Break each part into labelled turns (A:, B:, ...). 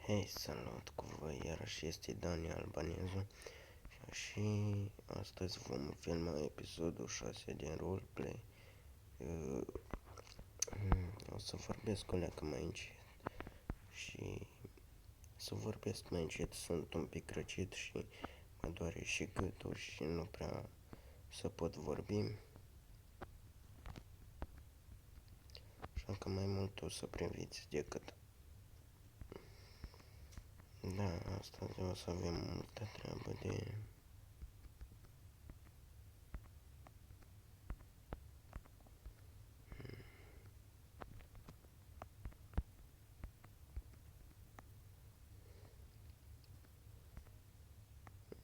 A: Hei, salut cu voi, iarăși este Dani Albanezu și astăzi vom filma episodul 6 din roleplay. O să vorbesc o leacă mai încet și să vorbesc mai încet, sunt un pic răcit și mă doare și gâtul și nu prea să pot vorbi. Așa că mai mult o să priviți decât. Da, astăzi o să avem multă treabă de...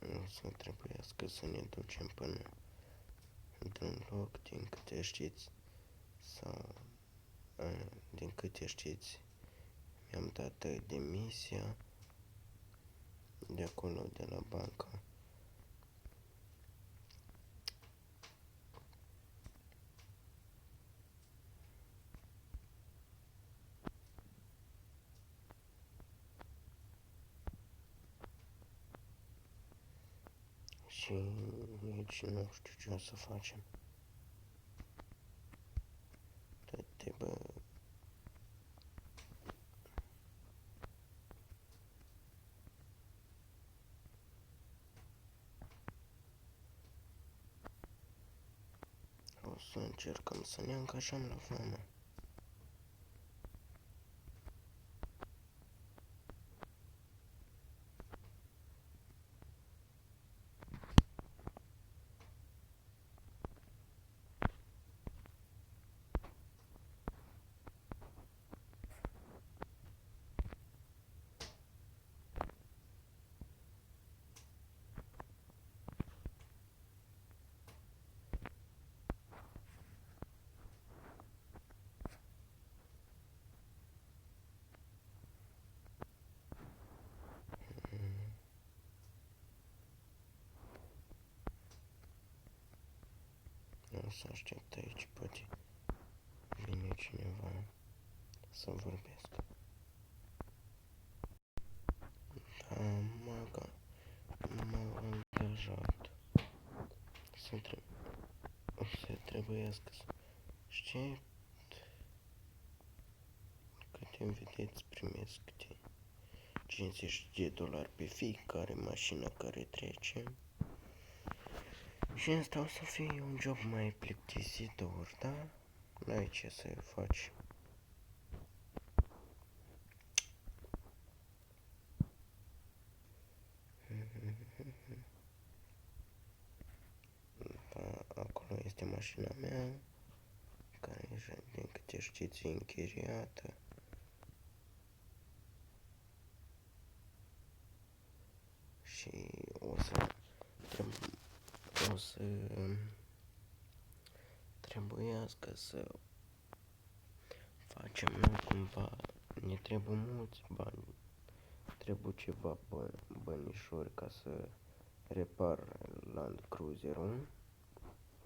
A: O să trebuiască să ne ducem până într-un loc, din câte știți, sau din câte știți, mi-am dat demisia de acolo, de la bancă. Și nici nu știu ce o să facem. Trebuie... O să încercăm să ne angajăm la vamă. O să aștept aici, poate vine cineva să vorbesc. Da, m-am angajat. O să trebuiască să știi, câte vedeți, primesc câte $50 pe fiecare mașină care trece. Și asta o să fie un job mai plictisitor, da? N-ai ce să faci. Da, acolo este mașina mea, care, din câte știți, e închiriată. Și o să trebuiască să facem noi cumva, ne trebuie mulți bani, trebuie ceva bănișori ca să repar Land Cruiser-ul.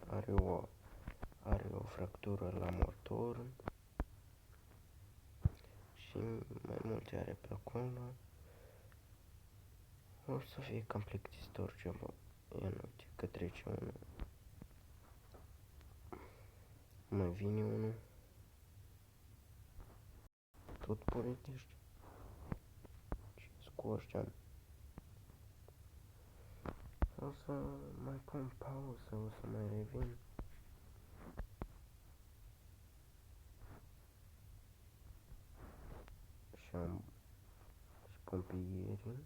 A: Are o fractură la motor și mai multe are pe acolo. O să fie cam plictisitor ceva. Ia nu uite că trece unul. Mai vine unul. Tot polițești. Ce-s cu ăștia? O să mai pun pauză, o să mai revin. Și am și pompierii.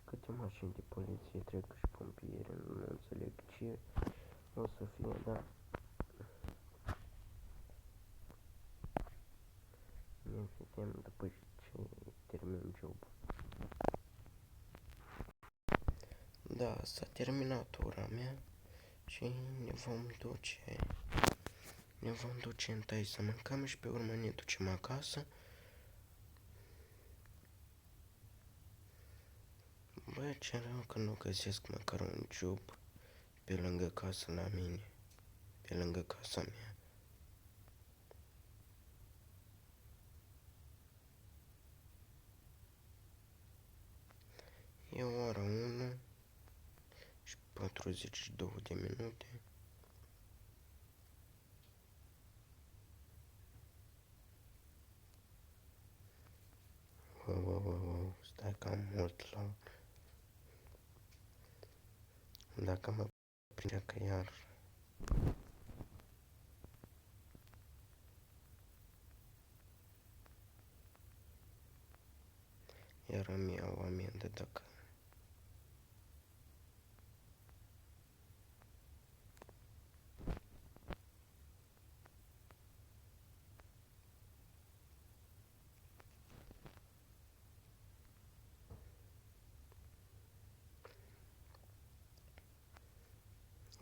A: Câte mașini de poliție trec și pompieri, nu înțeleg ce o să fie, da. Ne vedem după ce termin jobul. Da, s-a terminat ora mea și ne vom duce întâi să mâncăm și pe urmă ne ducem acasă. Bă, ce rău că nu găsesc măcar un job pe lângă casă la mine, pe lângă casa mea. 42 de minute. Wow, stai cam mult la... Dacă mă prindea că iar... Iar îmi iau amendă dacă...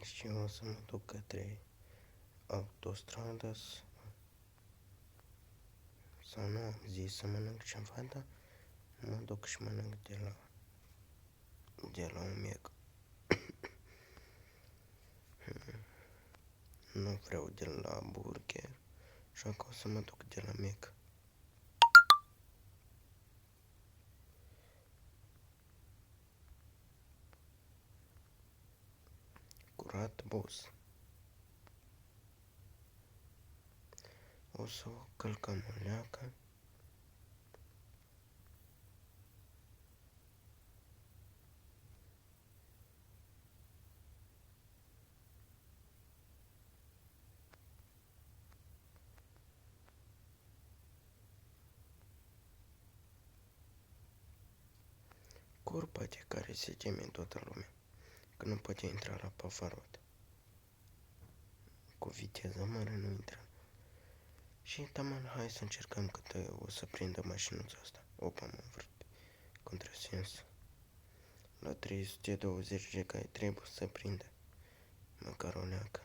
A: Și eu o să mă duc către autostradă sau nu am zis să mănânc ceva, dar mă duc și mănânc de la Omega. Nu vreau de la burger, așa că o să mă duc de la Mac. Curat, boss. O să o călcăm o leacă. Curba de care se teme toată lumea, că nu poate intra la Pavarot. Cu viteză mare nu intră. Și taman, hai să încercăm cât o să prindă mașinuța asta. Opa, m-am vrut pe contrasens. La 320 de cai trebuie să prindă. Măcar o leacă.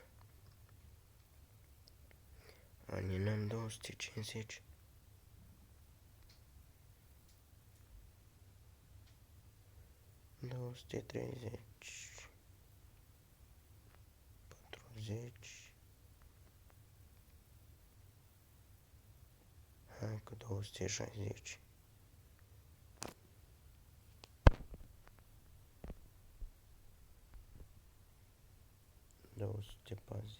A: Aninăm 250. 230. 40. Hai cu 260. 240.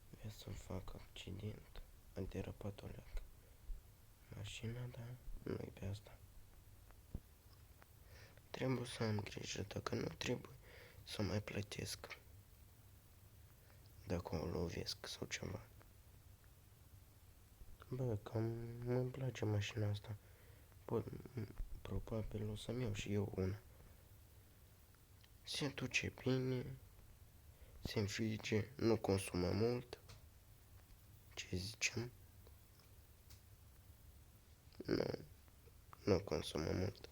A: Vrea să-mi fac accident. A derapat o leacă mașina, dar nu-i pe asta. Trebuie să am grijă, dacă nu trebuie să mai plătesc. Dacă o lovesc sau ceva. Bă, cam îmi place mașina asta. Probabil o să-mi iau și eu una. Se duce bine, se înfige, nu consumă mult. Ce zicem? Nu consumă mult.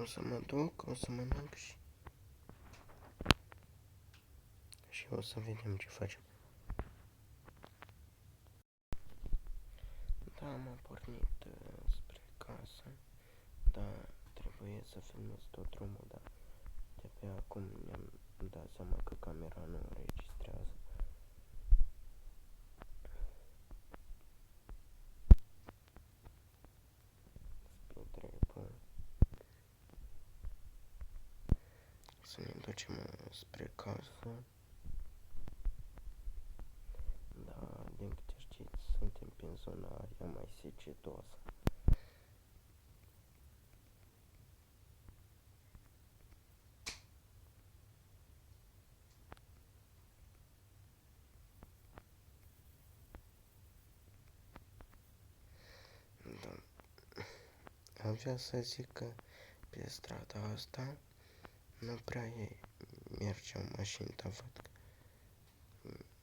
A: O să mă duc, o să mănânc și o să vedem ce facem. Da, am pornit spre casă, dar trebuie să filmez tot drumul, dar de pe acum mi-am dat seama că camera nu înregistrează. Spre dreapta. să ne ducem spre casă. Da, din câte știți, suntem pe zona aia mai secetoasă. Da. Am vrea să zic că pe strada asta nu prea mergeau mașini, dar văd că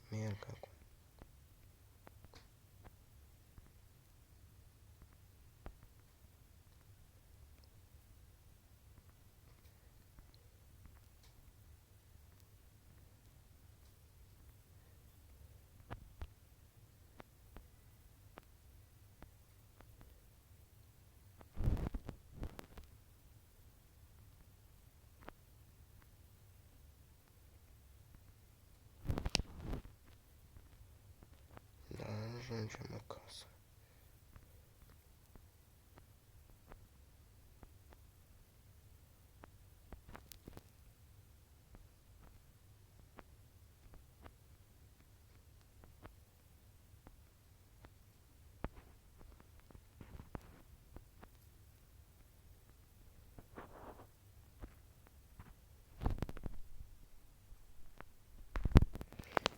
A: merg acum. Da, ajungem acasă.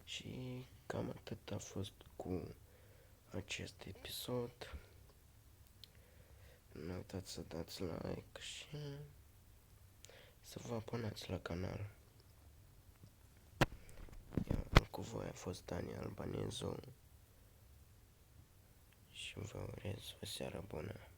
A: Și cam atât a fost cu acest episod. Nu uitați să dați like și să vă abonați la canal. Eu cu voi a fost Dani Albanezu și vă urez o seară bună.